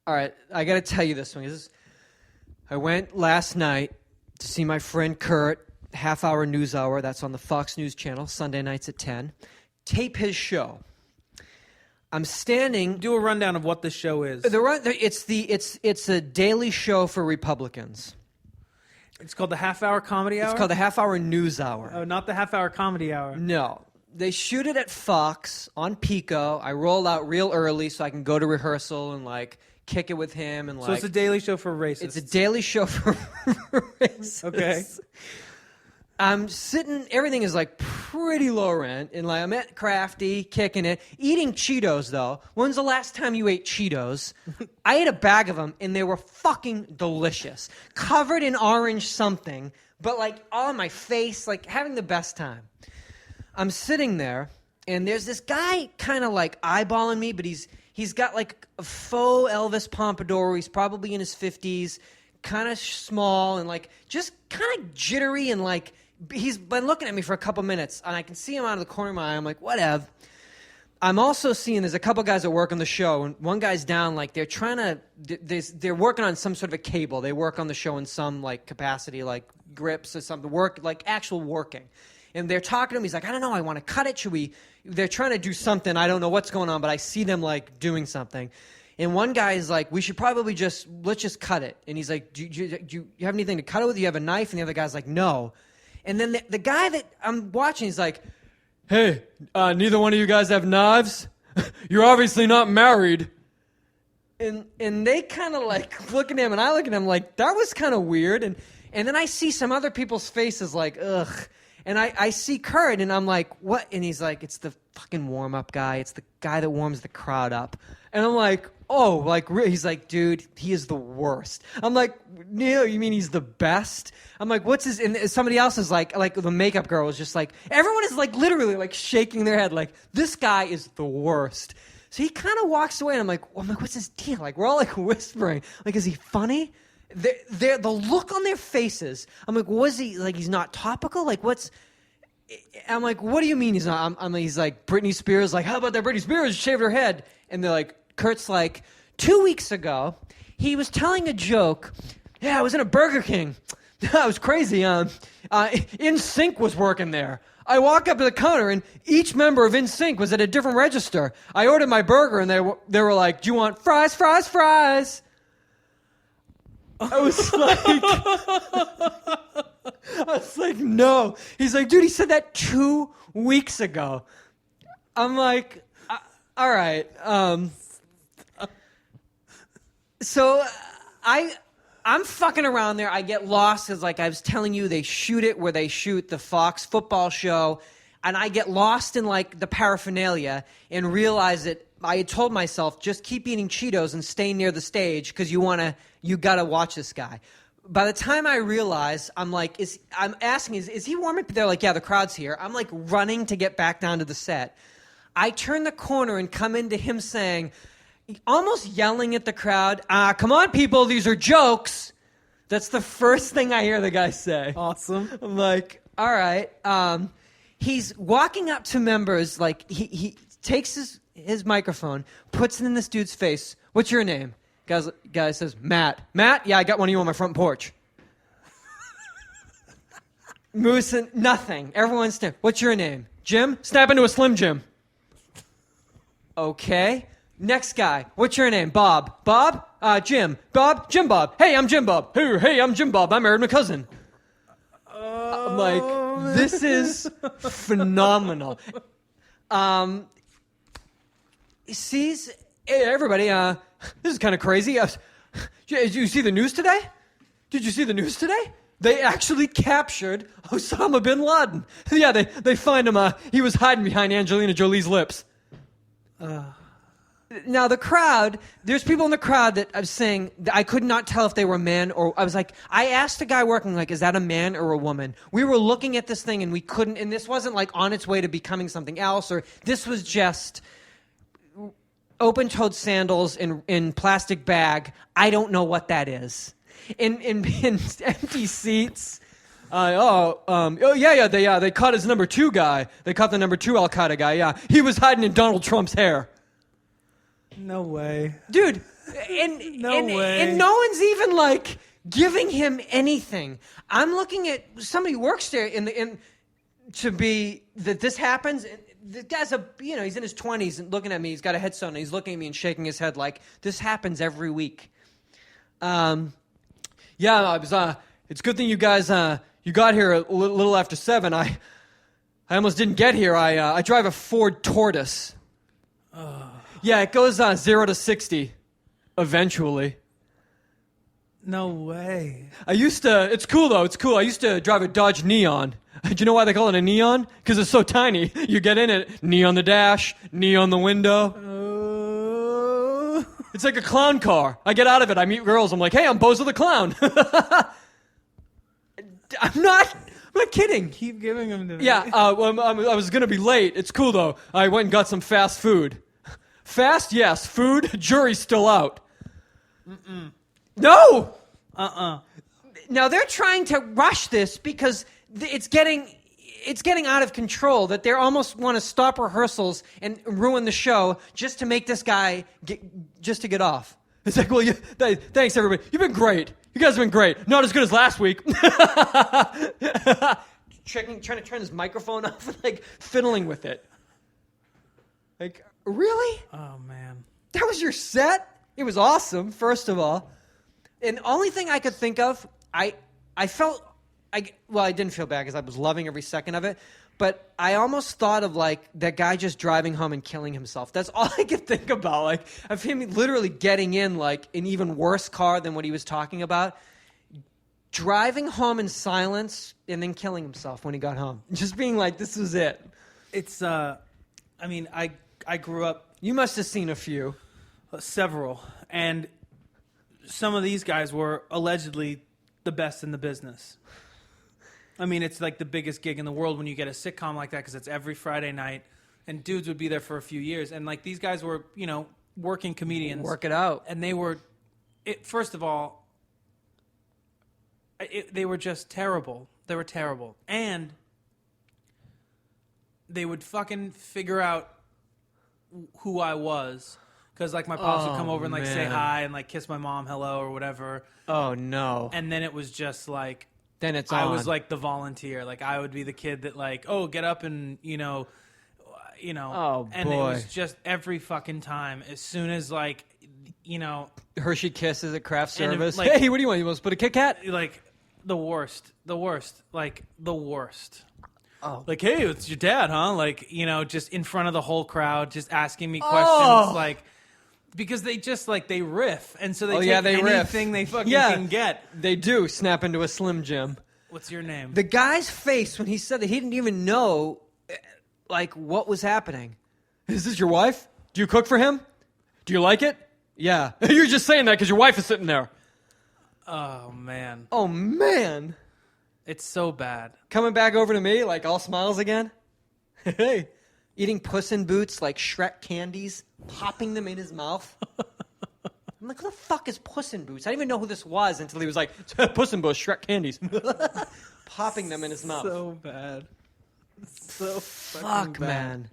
All right, I got to tell you this one. I went last night to see my friend Kurt, half-hour news hour. That's on the Fox News channel, Sunday nights at 10. Tape his show. I'm standing. Do a rundown of what the show is. It's a daily show for Republicans. It's called the half-hour comedy hour? It's called the half-hour news hour. Oh, not the half-hour comedy hour. No. They shoot it at Fox on Pico. I roll out real early so I can go to rehearsal and, kick it with him. And So it's a daily show for racists. It's a daily show for racists. Okay. I'm sitting, everything is pretty low rent, and I'm at Crafty, kicking it, eating Cheetos though. When's the last time you ate Cheetos? I ate a bag of them, and they were fucking delicious. Covered in orange something, but all on my face, having the best time. I'm sitting there, and there's this guy kind of eyeballing me, but he's got a faux Elvis pompadour. He's probably in his 50s, kind of small, and just kind of jittery, and he's been looking at me for a couple minutes, and I can see him out of the corner of my eye. I'm like, whatever. I'm also seeing there's a couple guys that work on the show, and one guy's down, they're trying to, they're working on some sort of a cable. They work on the show in some capacity, grips or something, actual working. And they're talking to him. He's like, I don't know. I want to cut it. They're trying to do something. I don't know what's going on, but I see them doing something. And one guy is like, we should probably let's just cut it. And he's like, do you have anything to cut it with? Do you have a knife? And the other guy's like, no. And then the guy that I'm watching is like, hey, neither one of you guys have knives? You're obviously not married. And they kind of look at him, and I look at him that was kind of weird. And then I see some other people's faces ugh. And I see Kurt, and I'm like, what? And he's like, it's the fucking warm-up guy. It's the guy that warms the crowd up. And I'm like, oh, he's like, dude, he is the worst. I'm like, Neil, you mean he's the best? I'm like, what's his, and somebody else is like the makeup girl is just everyone is literally shaking their head this guy is the worst. So he kind of walks away, and I'm like, what's his deal? We're all whispering. Is he funny? The look on their faces. I'm like, was he he's not topical? What's? I'm like, what do you mean he's not? He's like Britney Spears. How about that Britney Spears shaved her head? And they're like, Kurt's 2 weeks ago, he was telling a joke. Yeah, I was in a Burger King. That was crazy. NSYNC was working there. I walk up to the counter, and each member of NSYNC was at a different register. I ordered my burger, and they were like, do you want fries, fries, fries? I was like, no. He's like, dude, he said that 2 weeks ago. I'm like, all right. So I'm fucking around there. I get lost as I was telling you, they shoot it where they shoot the Fox football show, and I get lost in the paraphernalia and realize that I had told myself, just keep eating Cheetos and stay near the stage because you gotta watch this guy. By the time I realize, I'm asking, is he warming? They're like, yeah, the crowd's here. I'm running to get back down to the set. I turn the corner and come into him saying, almost yelling at the crowd, come on, people, these are jokes. That's the first thing I hear the guy say. Awesome. I'm like, all right. He's walking up to members, he takes his microphone, puts it in this dude's face. What's your name? Guy says, Matt. Matt? Yeah, I got one of you on my front porch. Moose, nothing. Everyone's staring. What's your name? Jim? Snap into a Slim Jim. Okay. Next guy. What's your name? Bob. Bob? Jim. Bob? Jim Bob. Hey, I'm Jim Bob. Hey, I'm Jim Bob. I married my cousin. I'm like, this is phenomenal. He sees, hey, everybody, this is kind of crazy. Did you see the news today? Did you see the news today? They actually captured Osama bin Laden. Yeah, they find him. He was hiding behind Angelina Jolie's lips. Now, the crowd, there's people in the crowd that I'm saying, I could not tell if they were men or, I asked the guy working, is that a man or a woman? We were looking at this thing and we couldn't, and this wasn't on its way to becoming something else, or this was just open-toed sandals in plastic bag. I don't know what that is. In empty seats. They caught his number 2 guy. They caught the number 2 Al-Qaeda guy, yeah. He was hiding in Donald Trump's hair. No way. Dude, and No way. And no one's even like giving him anything. I'm looking at somebody who works there in to be that this happens. And the guy's he's in his 20s and looking at me. He's got a headset on. And he's looking at me and shaking his head like this happens every week. Yeah, I was. It's a good thing you guys you got here a little after 7. I almost didn't get here. I drive a Ford Tortoise. Yeah, it goes 0 to 60 eventually. No way. It's cool though, it's cool. I used to drive a Dodge Neon. Do you know why they call it a Neon? Because it's so tiny. You get in it, knee on the dash, knee on the window. It's like a clown car. I get out of it, I meet girls, I'm like, hey, I'm Bozo the Clown. I'm not kidding. Keep giving them to me. Yeah, I was going to be late. It's cool though. I went and got some fast food. Fast, yes. Food, jury's still out. No! Now they're trying to rush this because it's getting out of control, that they almost want to stop rehearsals and ruin the show just to make this guy get off. It's like, well, thanks everybody. You've been great. You guys have been great. Not as good as last week. Trying to turn his microphone off and like fiddling with it. Like, really? Oh man. That was your set? It was awesome, first of all. And the only thing I could think of, I didn't feel bad because I was loving every second of it, but I almost thought of like that guy just driving home and killing himself. That's all I could think about, like of him literally getting in like an even worse car than what he was talking about, driving home in silence and then killing himself when he got home. Just being like, this was it. It's I mean, I grew up. You must have seen a few. Several. And some of these guys were allegedly the best in the business. I mean, it's like the biggest gig in the world when you get a sitcom like that because it's every Friday night. And dudes would be there for a few years. And like these guys were, working comedians. Work it out. And they were, first of all, they were just terrible. They were terrible. And they would fucking figure out who I was. Because, like, my pops would come over and, like, say hi and, like, kiss my mom hello or whatever. Oh, no. And then it was just, like... Then it's I on. was, like, the volunteer. Like, I would be the kid that, like, oh, get up and, Oh, and boy. it was just every fucking time. As soon as, like, Hershey Kisses at craft And, service. like- Hey, what do you want? You want to split a Kit Kat? like, the worst. Like, the worst. Oh. Like, hey, it's your dad, huh? Like, just in front of the whole crowd, just asking me questions, like... Because they just, like, they riff. And so they take anything they fucking can get. They do snap into a Slim Jim. What's your name? The guy's face when he said that, he didn't even know, like, what was happening. Is this your wife? Do you cook for him? Do you like it? Yeah. You're just saying that because your wife is sitting there. Oh, man. Oh, man. It's so bad. Coming back over to me, like, all smiles again. Hey. Eating Puss in Boots like Shrek candies, popping them in his mouth. I'm like, who the fuck is Puss in Boots? I didn't even know who this was until he was like, Puss in Boots, Shrek candies. Popping them in his mouth. So bad. So Fuck, bad. man.